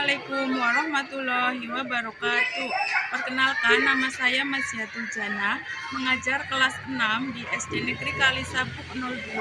Assalamualaikum warahmatullahi wabarakatuh. Perkenalkan, nama saya Masyiatul Jannah, mengajar kelas 6 di SD Negeri Kalisabuk 02,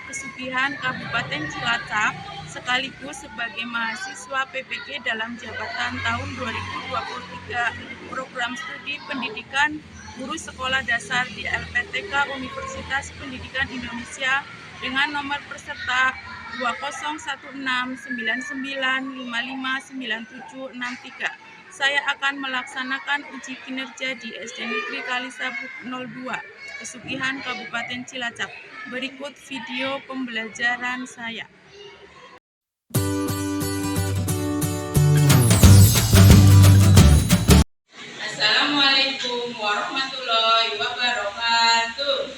Pesugihan Kabupaten Cilacap, sekaligus sebagai mahasiswa PPG dalam jabatan tahun 2023 program studi pendidikan guru sekolah dasar di LPTK Universitas Pendidikan Indonesia dengan nomor peserta 201699559763. Saya akan melaksanakan uji kinerja di SD Negeri Kalisabuk 02, Pesugihan Kabupaten Cilacap. Berikut video pembelajaran saya. Assalamualaikum warahmatullahi wabarakatuh.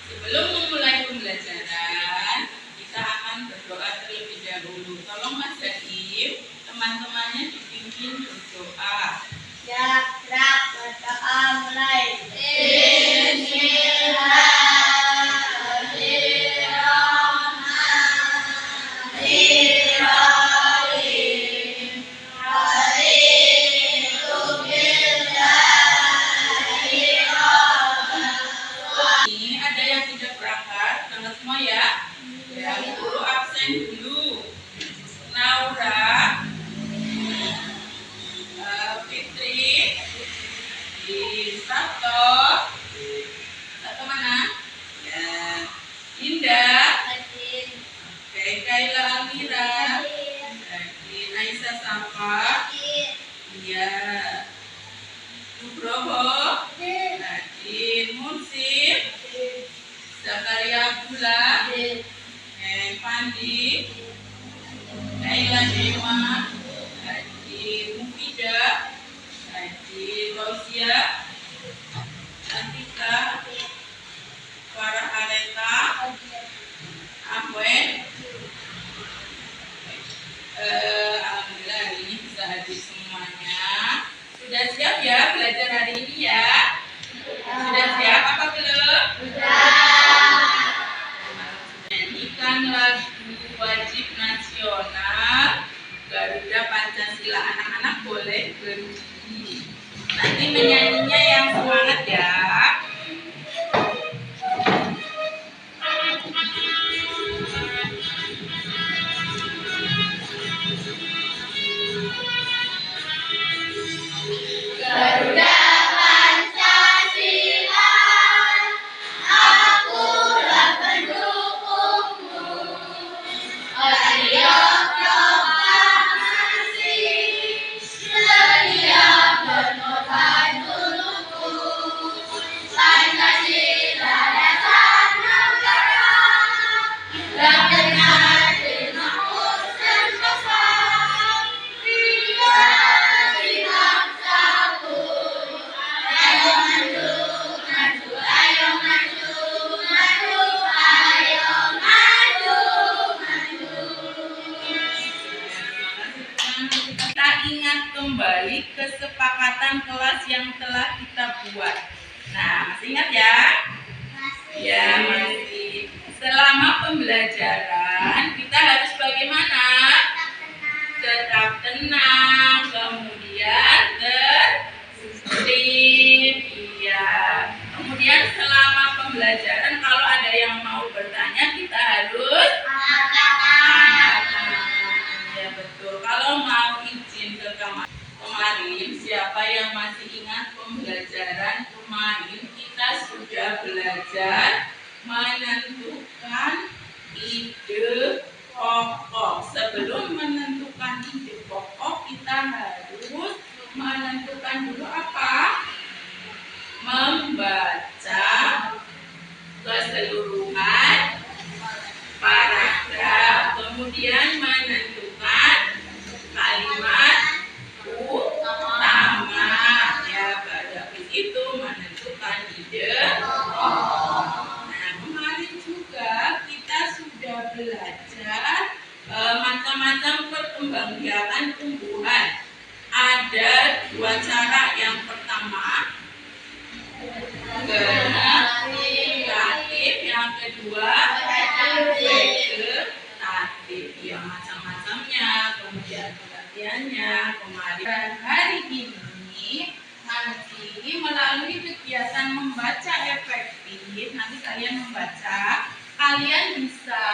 Sebelum memulai pembelajaran, kita akan berdoa terlebih dahulu. Tolong Mas Zaim, teman-temannya dipimpin berdoa. Ya, berdoa mulai. Ini ada yang tidak berangkat, sangat semua ya. Yang guru absen dulu. Naura, Fitri, Sabto, Sabto mana? Ya, Indah, Kaila Amira, Aisyah Safa, ya, Nugroho, Nadine Mursif, Zakaria Abdullah, Pandi, Kaila Dewa, Nadine Mufida, Nadine Rosia, Cantika, Farah Aleta, Ahwen. Alhamdulillah hari ini bisa hadir semuanya. Sudah siap ya belajar hari ini ya? Sudah siap apa belum? Sudah. Nyanyikan lagu wajib nasional Garuda Pancasila. Anak-anak boleh berdiri. Nanti menyanyinya yang semangat ya. Garuda Pancasila, akulah pendukungmu. Ayo proklamasi, sedia berkorban duluku. Pancasila dasar negara, yang benar dimakmur sentosa. Kita ingat kembali kesepakatan kelas yang telah kita buat. Nah, masih ingat ya? Ya, masih. Selama pembelajaran kita harus bagaimana? Tetap tenang, kemudian tertib. Iya. Kemudian selama pembelajaran kalau ada yang mau bertanya kita harus ya betul. Kalau mau izin ke kemarin, siapa yang masih ingat pembelajaran kemarin kita sudah belajar menentukan ide belajar macam-macam perkembangbiakan tumbuhan. Ada dua cara. Yang pertama generatif, yang kedua vegetatif. Ya, macam-macamnya, kemudian pengertiannya kemarin. Dan hari ini nanti melalui kegiatan membaca efektif, nanti kalian membaca, kalian bisa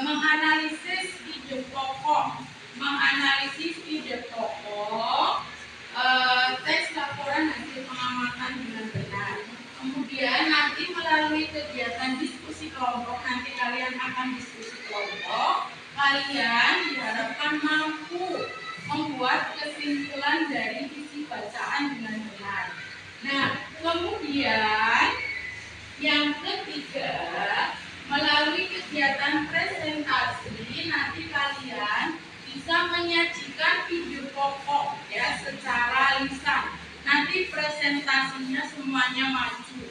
menganalisis ide pokok, teks laporan hasil pengamatan dengan benar. Kemudian nanti melalui kegiatan diskusi kelompok, nanti kalian akan diskusi kelompok, kalian diharapkan mampu membuat kesimpulan dari isi bacaan dengan benar. Nah, kemudian yang ketiga, melalui kegiatan presentasi, nanti kalian bisa menyajikan video pokok ya secara lisan. Nanti presentasinya semuanya maju.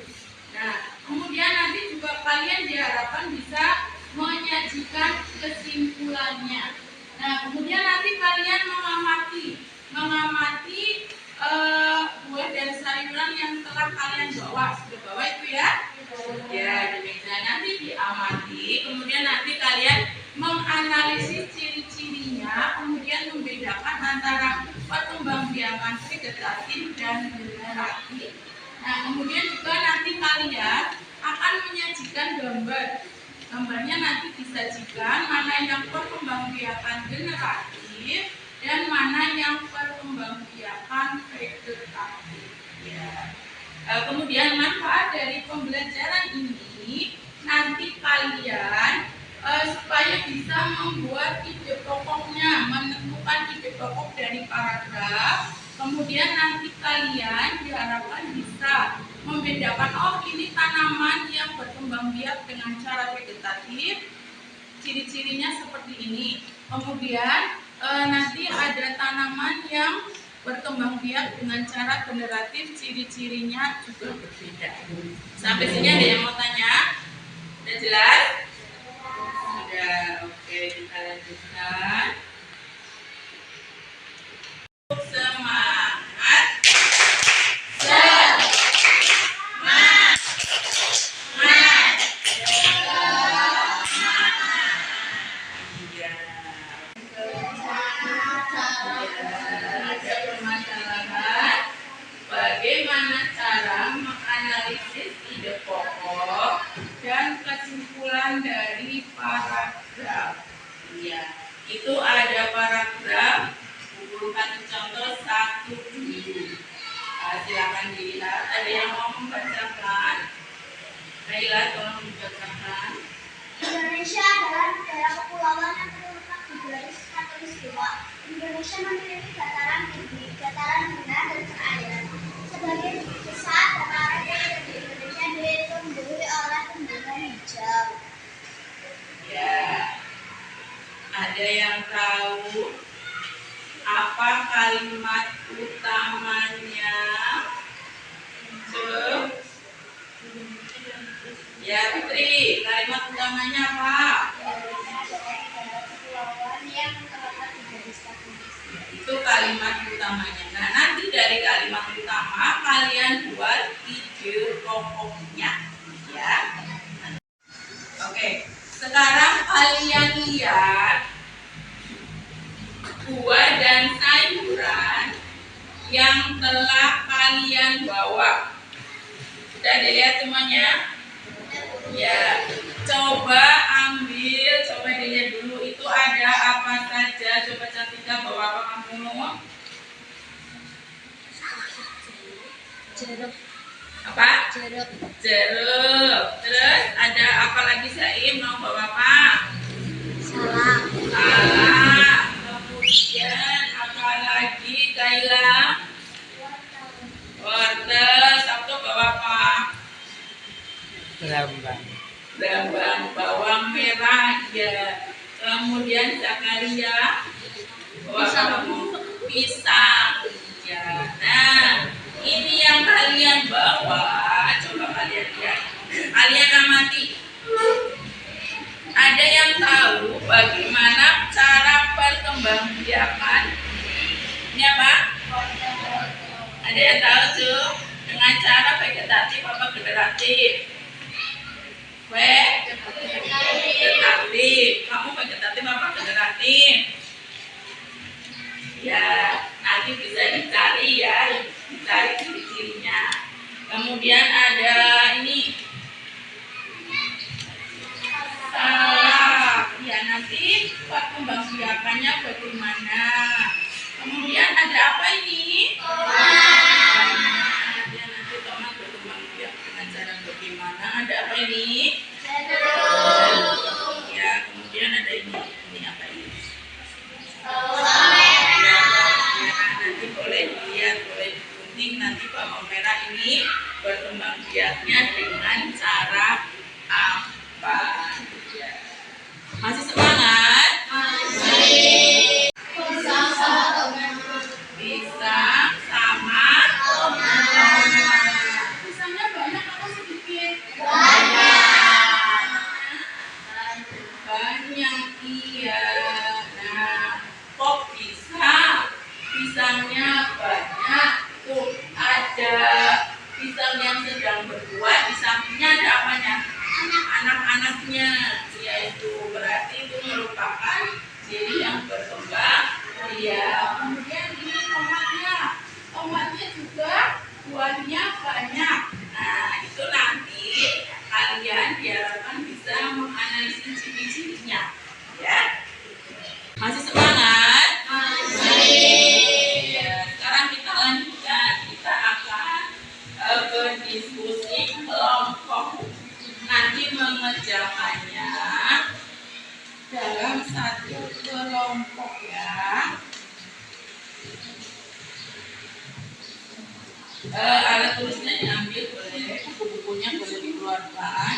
Nah, kemudian nanti juga kalian diharapkan bisa menyajikan kesimpulannya. Nah, kemudian nanti kalian mengamati buah dan sayuran yang telah kalian bawa. Sudah bawa itu ya? Ya, di meja nanti diamati. Kemudian nanti kalian menganalisis ciri-cirinya, kemudian membedakan antara perkembangbiakan vegetatif dan generatif. Nah, kemudian juga nanti kalian akan menyajikan gambar. Gambarnya nanti disajikan mana yang perkembangbiakan generatif dan mana yang perkembangbiakan vegetatif. Ya. Kemudian manfaat dari pembelajaran ini, nanti kalian supaya bisa membuat ide pokoknya, menentukan ide pokok dari paragraf. Kemudian nanti kalian diharapkan bisa membedakan, oh ini tanaman yang berkembang biak dengan cara vegetatif, ciri-cirinya seperti ini. Kemudian nanti ada tanaman yang berkembang biak dengan cara generatif, ciri-cirinya juga berbeda. Sampai sini ada yang mau tanya? Sudah jelas? Sudah, oke, kita lanjutkan. Semangat. Bagaimana cara menganalisis ide pokok dan kesimpulan dari paragraf? Iya, itu ada paragraf. Kumpulkan contoh 1 dulu. Silakan dilihat. Ada yang mau membacakan? Naila, tolong dibacakan. Indonesia adalah negara kepulauan yang terletak di garis khatulistiwa. Indonesia memiliki dataran tinggi, dataran rendah, dan perairan. Sebagian besar dataran yang ada di Indonesia ditumbuhi oleh tumbuhan hijau. Ya, ada yang tahu apa kalimat utamanya? Ya, Putri, kalimat utamanya apa? Itu kalimat utamanya. Nah, nanti dari kalimat utama kalian buat ide pokoknya, ya. Oke, sekarang kalian lihat buah dan sayuran yang telah kalian bawa. Sudah dilihat semuanya? Ya, coba dilihat dulu itu ada apa saja. Coba Cantika bawa apa kamu? Jeruk. Apa? Jeruk. Jeruk. Terus ada apa lagi Saim? Mau bawa apa? Salam. Salam. Kemudian apa lagi Kaila? Wortel. Sabtu bawa apa? Brambang, bawang merah, ya. Kemudian Zakaria, pisang, ya. Nah, ini yang kalian bawa. Coba kalian lihat. Kalian amati. Ada yang tahu bagaimana cara perkembangbiakan? Ini apa? Ada yang tahu tuh dengan cara vegetatif apa generatif? Vegetatif. Kamu vegetatif apa generatif? Ya, nanti bisa dicari ya, dicari ciri-cirinya. Kemudian ada ini salah. Ya, nanti perkembangbiakannya bagaimana? Kemudian ada apa ini? Ya, nanti tomat berkembangbiak dengan cara bagaimana? Ada apa ini? Ya, kemudian ada ini. Ini apa ini? Ya, nanti boleh dilihat, boleh digunting nanti bawang merah ini berkembangbiaknya dengan cara apa? Ya. Masih semangat? Pisang sama tomat. Pisangnya banyak atau sedikit? Banyak, iya. Nah, kok bisa pisangnya banyak? Tuh, ada pisang yang sedang berbuah, di sampingnya ada apanya? Anak-anaknya, yaitu berarti itu merupakan ciri yang berkembang. Iya, kemudian ini tomatnya juga buahnya banyak. Nah, itu nanti kalian diharapkan bisa menganalisis ciri-cirinya, ya. Masih semangat? Masih. Ya, sekarang kita lanjutkan. Kita akan berdiskusi kelompok. Nanti mengerjakannya dalam satu kelompok ya. Alat tulisnya diambil, boleh, buku-bukunya boleh dikeluarkan.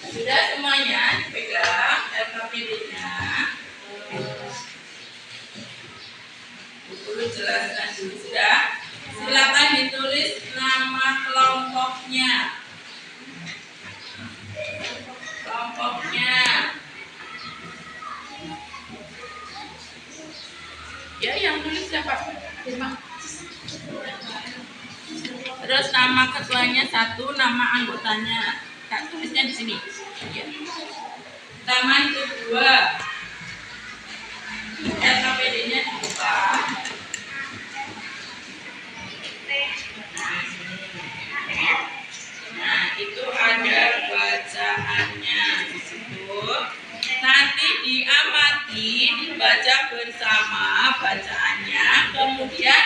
Sudah semuanya dipegang LKPD-nya. Dulu jelaskan dulu sudah. Silakan ditulis nama kelompoknya. Ya, yang tulis siapa? Terus nama ketuanya satu, nama anggotanya. Tak tulisnya di sini. Ya. Taman kedua. LKPD-nya dibuka. Nah, itu ada bacaannya di situ. Nanti diamati, dibaca bersama bacaannya, kemudian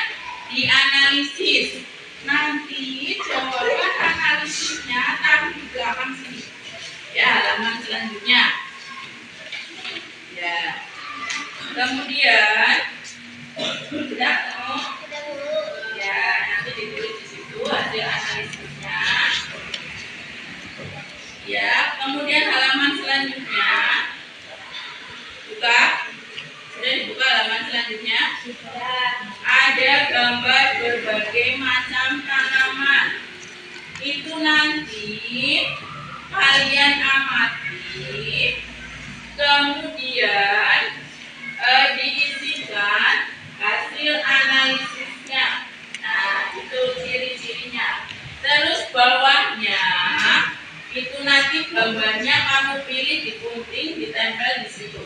dianalisis. Nanti jawaban analisisnya taruh di belakang sini. Ya, halaman selanjutnya. Ya. Kemudian sudah ketemu? Ya, nanti ditulis di situ hasil analisisnya. Ya, kemudian halaman selanjutnya. Buka. Sudah dibuka halaman selanjutnya? Sudah. Ada gambar berbagai macam tanaman. Itu nanti kalian amati. Kemudian diisikan hasil analisisnya. Nah, itu ciri-cirinya. Terus bawahnya itu nanti gambarnya kamu pilih, digunting, ditempel di situ.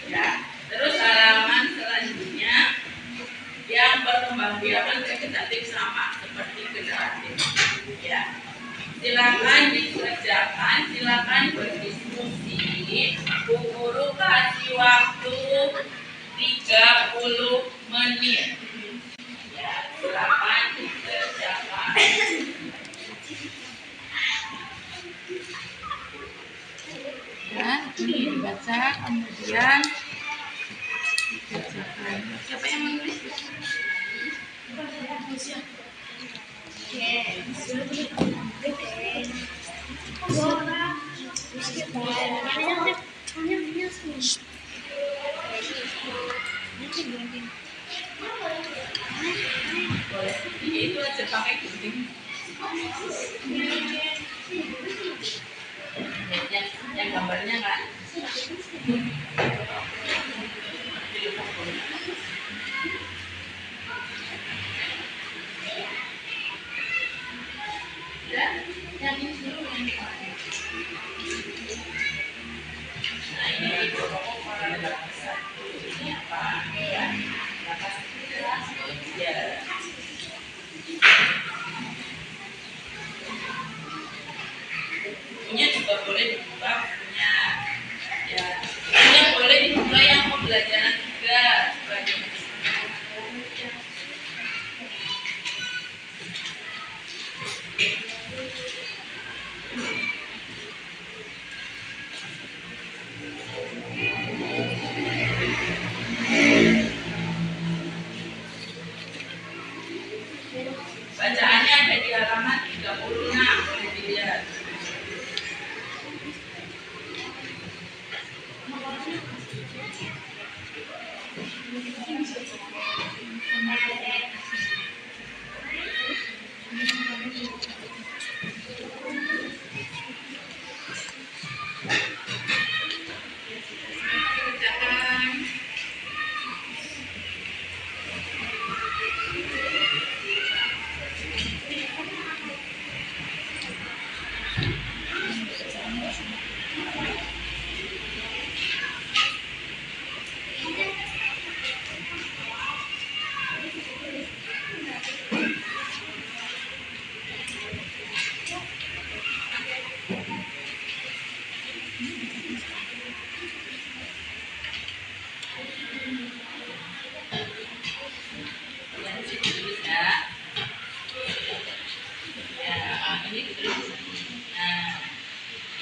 Ya. Terus halaman selanjutnya yang perkembangbiakan vegetatif sama seperti generatif. Ya. Silakan dikerjakan, silakan berdiskusi. Bu Guru kasih waktu 30 menit. Ya, silakan dikerjakan. Ya, ini dibaca, kemudian dikerjakan. Siapa yang menulis? Oke. Itu aja pakai gunting. Yang gambarnya nggak. Ya, yang ini dulu yang nah ini pokok para besar ini apa ya atas ya punya juga boleh dibuka punya ya punya boleh dibuka yang mau belajar juga bacaannya ada di halaman 36 boleh dilihat.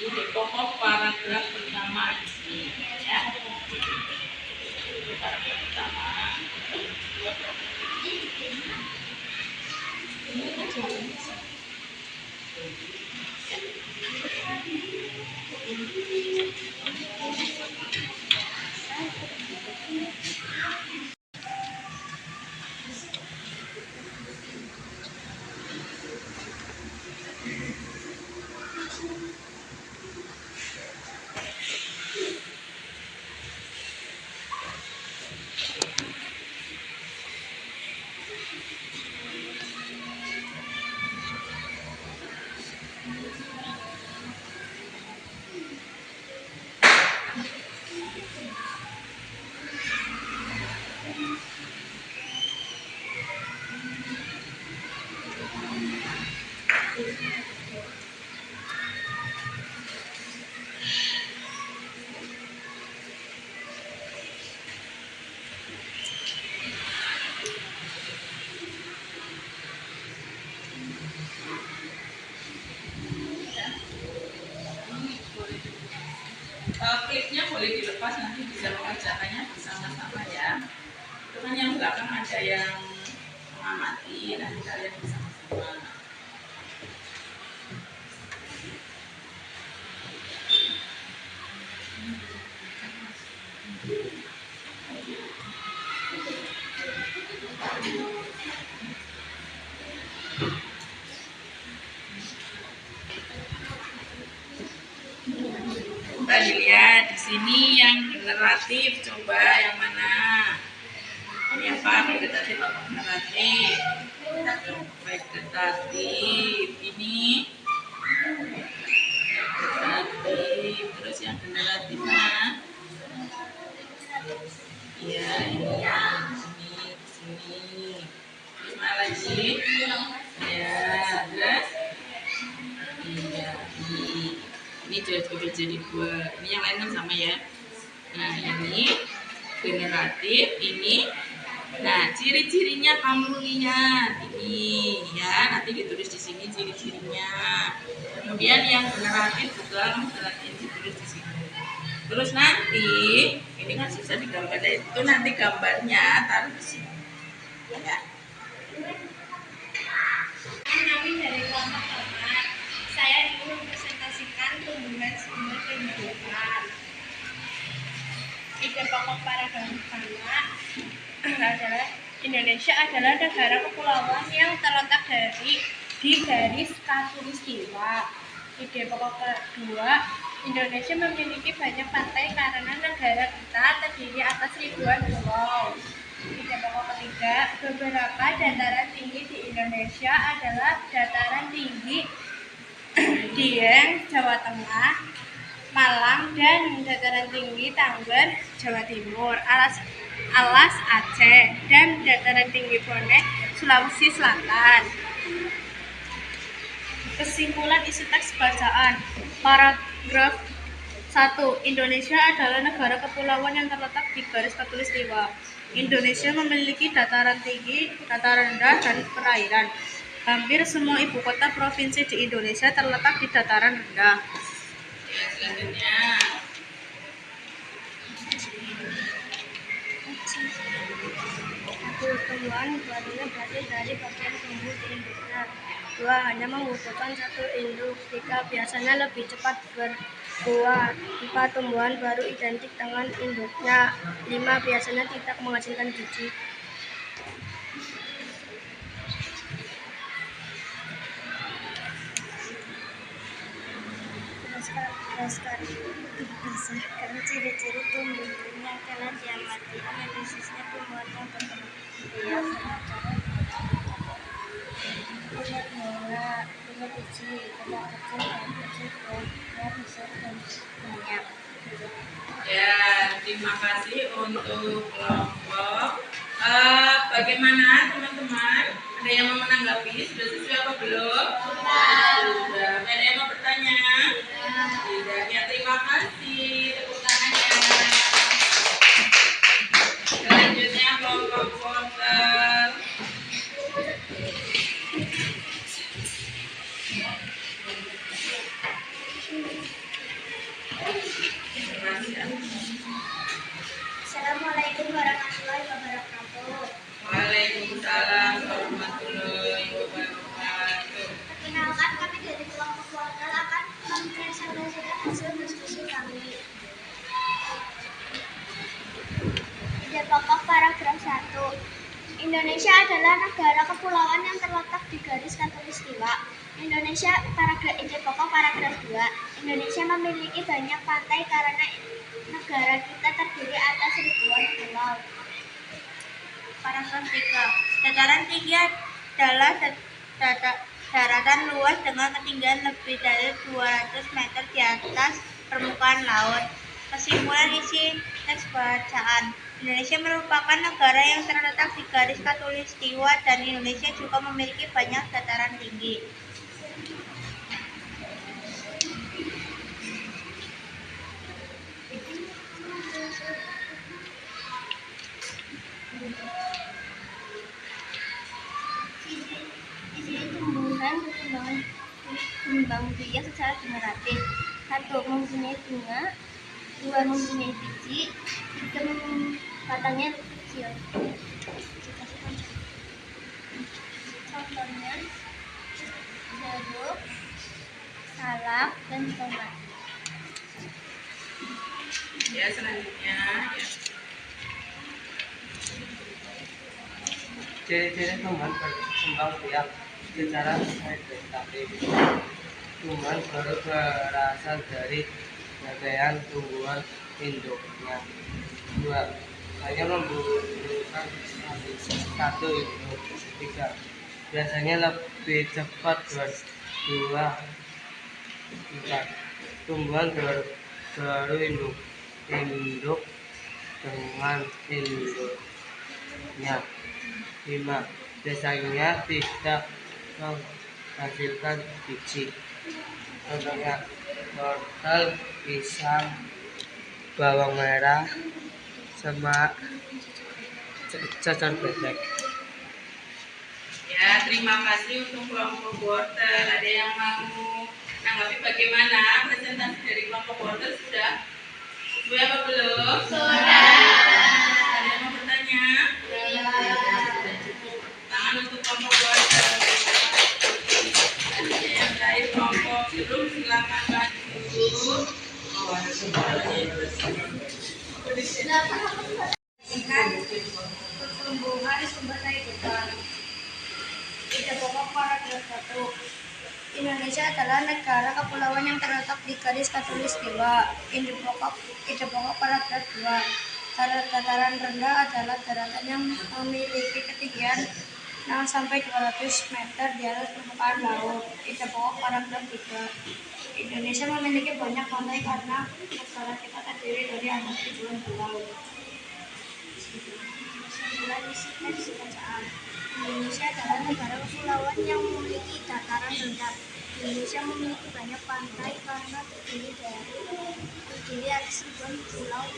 Ini pokok paragraf pertama di sini ya. Paragraf pertama. Klipnya boleh dilepas, nanti bisa mengerjakannya bersama-sama ya. Itu kan yang belakang ada yang mengamati, nanti kalian bersama-sama. Kita dilihat di sini yang generatif, coba yang mana? Ini apa? Vegetatif apa generatif? Vegetatif. Ini vegetatif. Terus yang generatif mana? Iya, ini yang sini. Terus mana lagi? Ya, terus iya, ini coba jadi dua. Ini yang lain kan sama ya. Nah, ini generatif, ini. Nah, ciri-cirinya kamu lihat ini ya. Nanti ditulis di sini ciri-cirinya. Kemudian yang generatif juga kamu ditulis di sini. Terus nanti ini kan susah digambar, itu nanti gambarnya taruh di sini. Ya. Kami dari kelompok 4, saya ingin mempresentasikan tumbuhan Ide pokok paragraf pertama adalah Indonesia adalah negara kepulauan yang terletak di garis khatulistiwa. Ide pokok kedua, Indonesia memiliki banyak pantai karena negara kita terdiri atas ribuan pulau. Ide pokok ketiga, beberapa dataran tinggi di Indonesia adalah dataran tinggi Dieng, Jawa Tengah, Malang, dan dataran tinggi Tangger, Jawa Timur, Alas Aceh, dan dataran tinggi Bonek, Sulawesi Selatan. Kesimpulan isi teks bacaan. Paragraf 1. Indonesia adalah negara kepulauan yang terletak di garis khatulistiwa. Indonesia memiliki dataran tinggi, dataran rendah, dan perairan. Hampir semua ibu kota provinsi di Indonesia terletak di dataran rendah. Selanjutnya. Tumbuhan barunya berasal dari bagian tumbuh di induknya. 2. Hanya membutuhkan satu induk. 3. Biasanya lebih cepat berbuah. 4. Tumbuhan baru identik dengan induknya. 5. Biasanya tidak menghasilkan biji. Berdasarkan ciri-ciri tumbuhan yang telah diamati, analisisnya tumbuhan yang berkembang biak punya bunga, punya biji, tidak kecil dan kecil, buah besar dan banyak. Ya, terima kasih untuk kelompok. Bagaimana teman-teman? Ada yang mau menanggapi? Sudah sesuai apa belum? Sudah. Ada yang mau bertanya? Tidak. Ya, terima kasih. Tepuk tangannya. Selanjutnya kelompok porter. Assalamualaikum warahmatullahi wabarakatuh. Waalaikumsalam warahmatullahi wabarakatuh. Perkenalkan, kami dari kelompok portal akan mempresentasikan hasil diskusi kami. Ide pokok paragraf 1. Indonesia adalah negara kepulauan yang terletak di garis khatulistiwa. Ide pokok paragraf 2. Indonesia memiliki banyak pantai karena negara kita terdiri atas ribuan pulau. Paragraf 3. Dataran tinggi adalah daratan luas dengan ketinggian lebih dari 200 meter di atas permukaan laut. Kesimpulan isi teks bacaan. Indonesia merupakan negara yang terletak di garis khatulistiwa dan Indonesia juga memiliki banyak dataran tinggi. Tumbuhan berkembang biak secara generatif. 1. Mempunyai bunga. 2. Mempunyai biji. 3. Batangnya kecil. Contohnya jeruk, salak, dan tomat. Ya, selanjutnya. Ya. Ciri-ciri tumbuhan berkembang biak secara vegetatif. Tumbuhan baru berasal dari bagian tumbuhan induknya. 2. Hanya membutuhkan satu induk. 3. Biasanya lebih cepat berbuah. 4. Tumbuhan baru induk dengan induknya. 5. Biasanya tidak menghasilkan biji. Contohnya wortel, pisang, bawang merah, sama cacar bebek. Ya, terima kasih untuk kelompok porter. Ada yang mau menanggapi bagaimana presentasi dari kelompok porter? Sudah sesuai apa belum? Sudah. Ada yang mau bertanya? Sudah cukup. Tangan untuk kelompok porter. Ada yang dari kelompok jeruk, silakan maju. Oh, ada semuanya. Pertumbuhan sumber daya kehidupan. Ide pokok paragraf 1. Indonesia adalah negara kepulauan yang terletak di garis khatulistiwa. Ide pokok paragraf 2. Dataran rendah adalah daratan yang memiliki ketinggian 0 sampai 200 meter di atas permukaan laut. Ide pokok paragraf 3. Indonesia memiliki banyak pantai karena negara kita terdiri dari ada ribuan pulau. Teks bacaan. Indonesia adalah negara kepulauan yang memiliki dataran rendah. Indonesia memiliki banyak pantai karena terdiri atas ribuan pulau.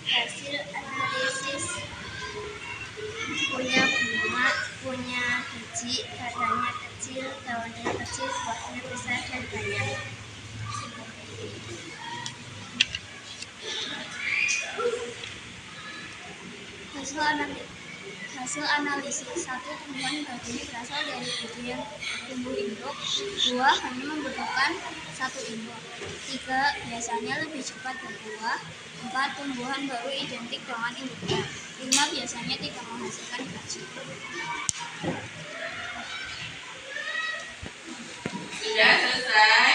Hasil analisis: punya bunga, punya biji, badannya kecil, daunnya kecil, buahnya besar dan banyak. Hasil analisis: 1. Tumbuhan baginya berasal dari biji yang tumbuh induk. 2. Hanya membutuhkan 1 induk. 3. Biasanya lebih cepat berbuah. 4. Tumbuhan baru identik dengan induknya. 5. Biasanya tidak menghasilkan biji. Sudah selesai?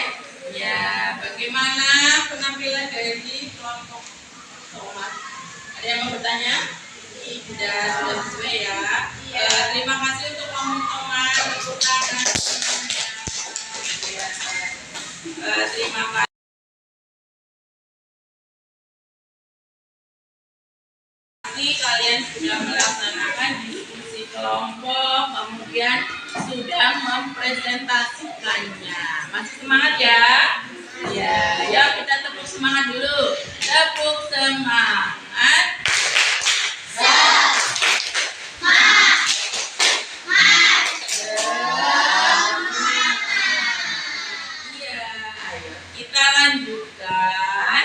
Ya, bagaimana penampilan dari kelompok Thomas? Ada yang mau bertanya? Sudah sesuai ya. Terima kasih untuk kelompok Thomas. Terima kasih. Kalian sudah melaksanakan diskusi kelompok, kemudian sudah mempresentasikannya. Masih semangat ya? Ya, ya kita tepuk semangat dulu. Tepuk semangat. Iya, ayo kita lanjutkan.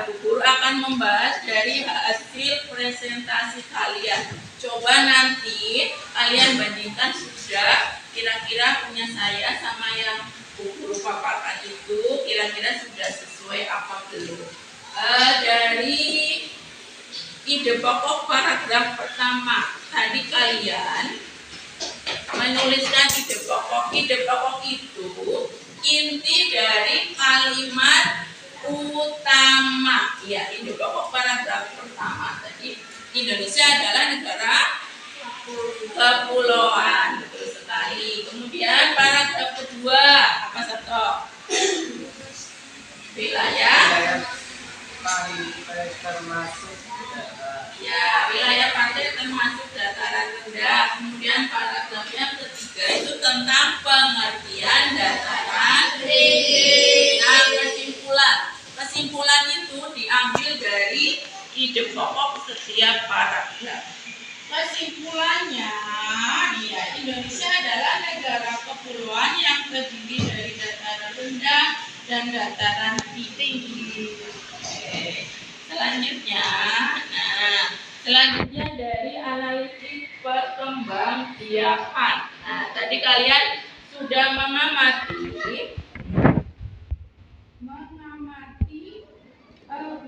Bu Guru akan membahas dari hasil presentasi kalian. Coba nanti kalian bandingkan sudah kira-kira punya saya sama yang Bu Guru paparkan itu kira-kira sudah sesuai apa belum. Dari ide pokok paragraf pertama tadi kalian menuliskan ide pokok. Ide pokok itu inti dari kalimat utama. Ya, ide pokok paragraf pertama tadi Indonesia adalah negara kepulauan. Betul sekali. Kemudian paragraf kedua apa Sabto? Wilayah pantai termasuk ya, wilayah pantai termasuk dataran rendah. Kemudian paragrafnya ketiga itu tentang pengertian dataran tinggi. Nah, kesimpulan itu diambil dari ide pokok setiap paragraf. Kesimpulannya, ya, Indonesia adalah negara kepulauan yang terdiri dari dataran rendah dan dataran tinggi. Selanjutnya dari analisis perkembangbiakan. Nah, tadi kalian sudah mengamati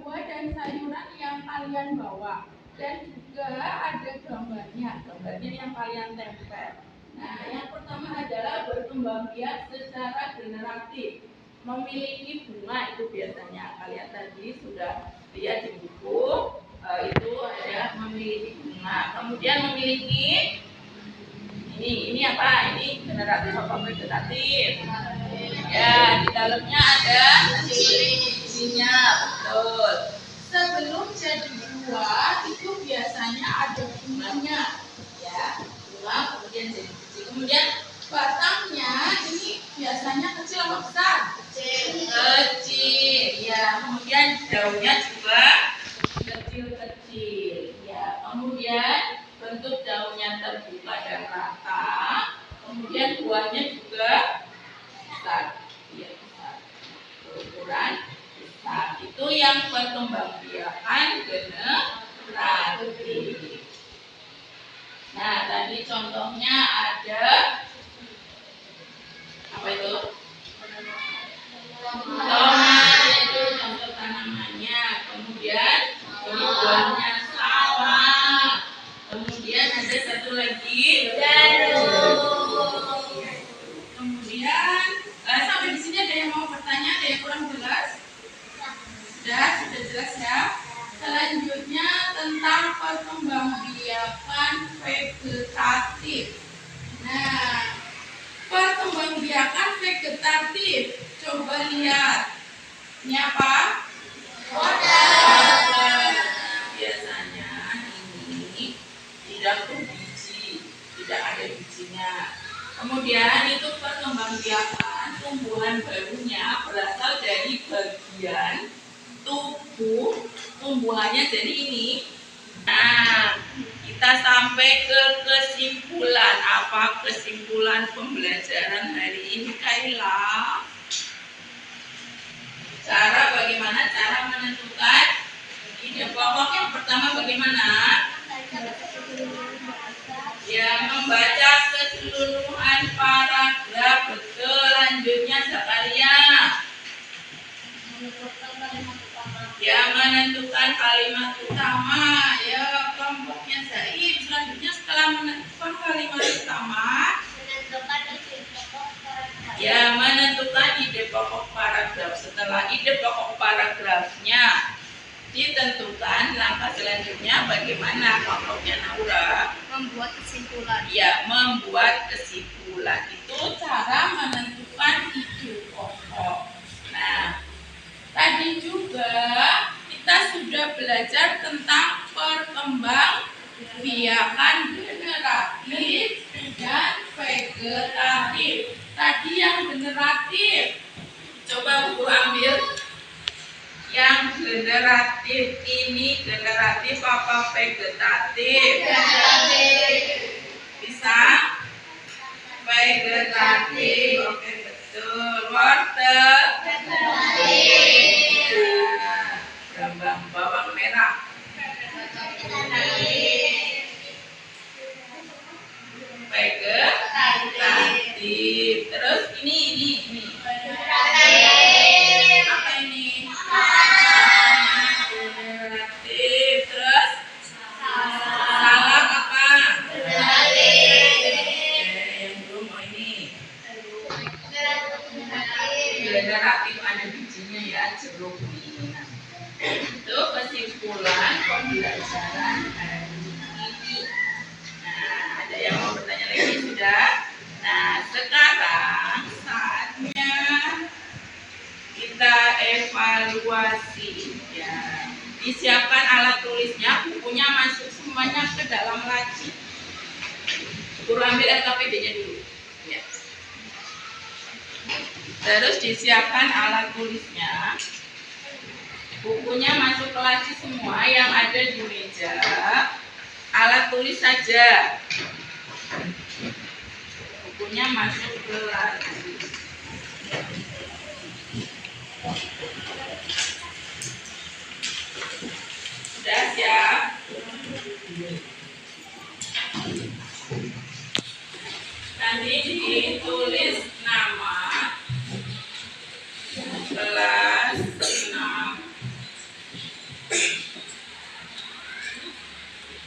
buah dan sayuran yang kalian bawa, dan juga ada gambarnya yang kalian tempel. Nah, yang pertama adalah berkembang biak secara generatif, memiliki bunga. Itu biasanya kalian tadi sudah lihat di buku, itu ada memiliki bunga. Kemudian memiliki ini apa? Ini generatif apa vegetatif? Ya, di dalamnya ada bijinya, betul. Sebelum jadi buah itu biasanya ada bunganya, ya, bunga kemudian jadi biji. Kemudian batangnya ini biasanya kecil atau besar? Kecil, ya. Kemudian daunnya juga kecil-kecil, ya. Kemudian bentuk daunnya terbuka dan rata. Kemudian buahnya juga besar, ya, besar. Berukuran besar. Itu yang perkembangbiakan generatif. Nah, tadi contohnya ada vegetatif. Coba lihat. Ini apa? Biasanya ini tidak berbiji, tidak ada bijinya. Kemudian itu perkembangbiakan tumbuhan barunya berasal dari bagian tubuh tumbuhannya. Jadi ini. Nah, kita sampai ke kesimpulan. Apa kesimpulan pembelajaran hari ini, Kaila? Bagaimana cara menentukan ide pokok? Yang pertama bagaimana? Ya, membaca keseluruhan paragraf. Betul, lanjutnya Zakaria. Ya, menentukan kalimat utama. Ya, kelompoknya Zaid. Selanjutnya setelah menentukan kalimat utama, ya, menentukan ide pokok paragraf. Setelah ide pokok paragrafnya ditentukan, langkah selanjutnya bagaimana kelompoknya Naura? Membuat kesimpulan. Ya, membuat kesimpulan. Itu cara menentukan ide pokok. Nah, tadi juga kita sudah belajar tentang perkembangbiakan generatif dan vegetatif. Tadi yang generatif, coba buku ambil yang generatif. Ini generatif apa vegetatif? Bisa? Vegetatif. Oke, betul. Wortel. Nah, bawang merah. Vegetatif. Terus ini. Apa ini? Generatif. Terus salak apa? Yang belum ini. Generatif ada bijinya ya, jeruk ini. Itu kesimpulan pembelajaran hari ini. Nah, ada yang mau bertanya lagi sudah? Nah, sekarang saatnya kita evaluasi ya. Disiapkan alat tulisnya, bukunya masuk semuanya ke dalam laci. Guru ambil LKPD-nya dulu. Ya. Terus disiapkan alat tulisnya. Bukunya masuk ke laci semua, yang ada di meja. Alat tulis saja. Bukunya masuk ke laci. Sudah siap? Nanti ditulis nama kelas 6.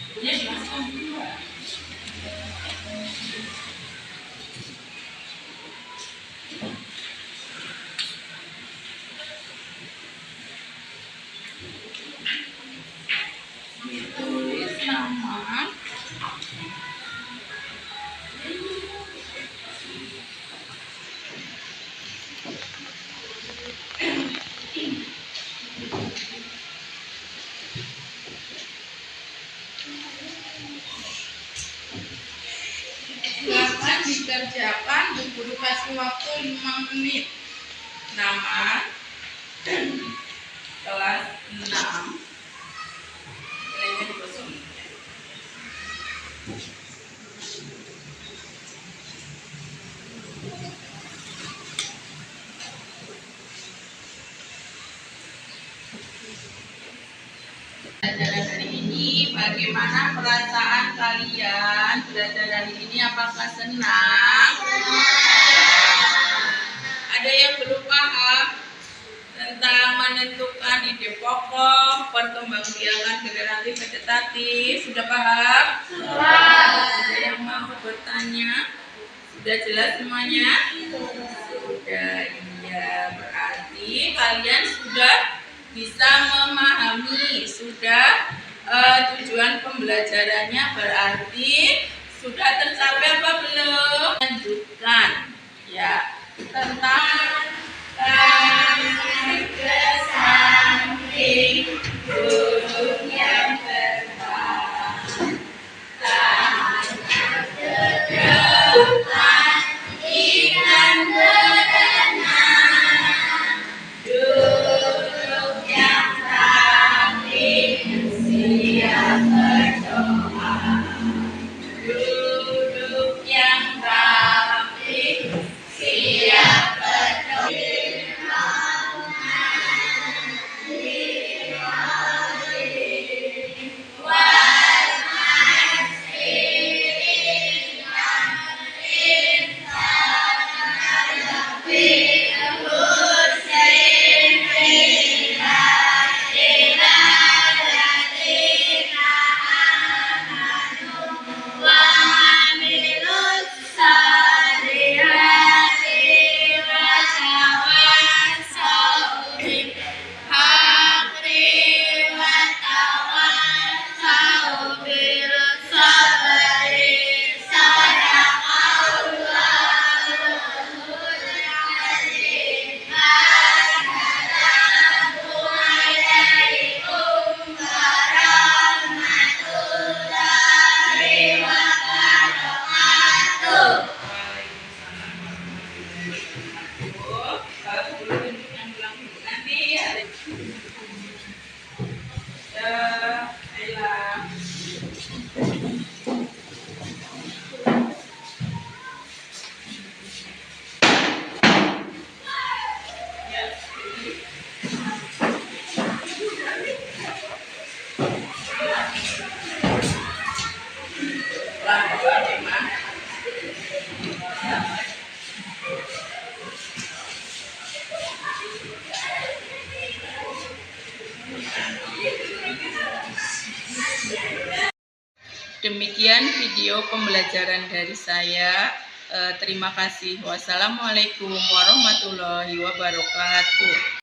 Bukunya dimasukkan dulu. Ditulis nama silakan dikerjakan. Guru kasih waktu 5 menit. Nama kelas 6. Nilainya dikosong. Pelajaran hari ini, bagaimana perasaan kalian belajar hari ini? Apakah senang? Ada yang belum paham tentang menentukan ide pokok, perkembangbiakan generatif vegetatif? Sudah paham? Ada yang mau bertanya? Sudah jelas semuanya? Sudah, iya. Berarti kalian sudah bisa memahami, sudah tujuan pembelajarannya berarti sudah tercapai apa belum? Lanjutkan ya tentang Sekian video pembelajaran dari saya. Terima kasih. Wassalamualaikum warahmatullahi wabarakatuh.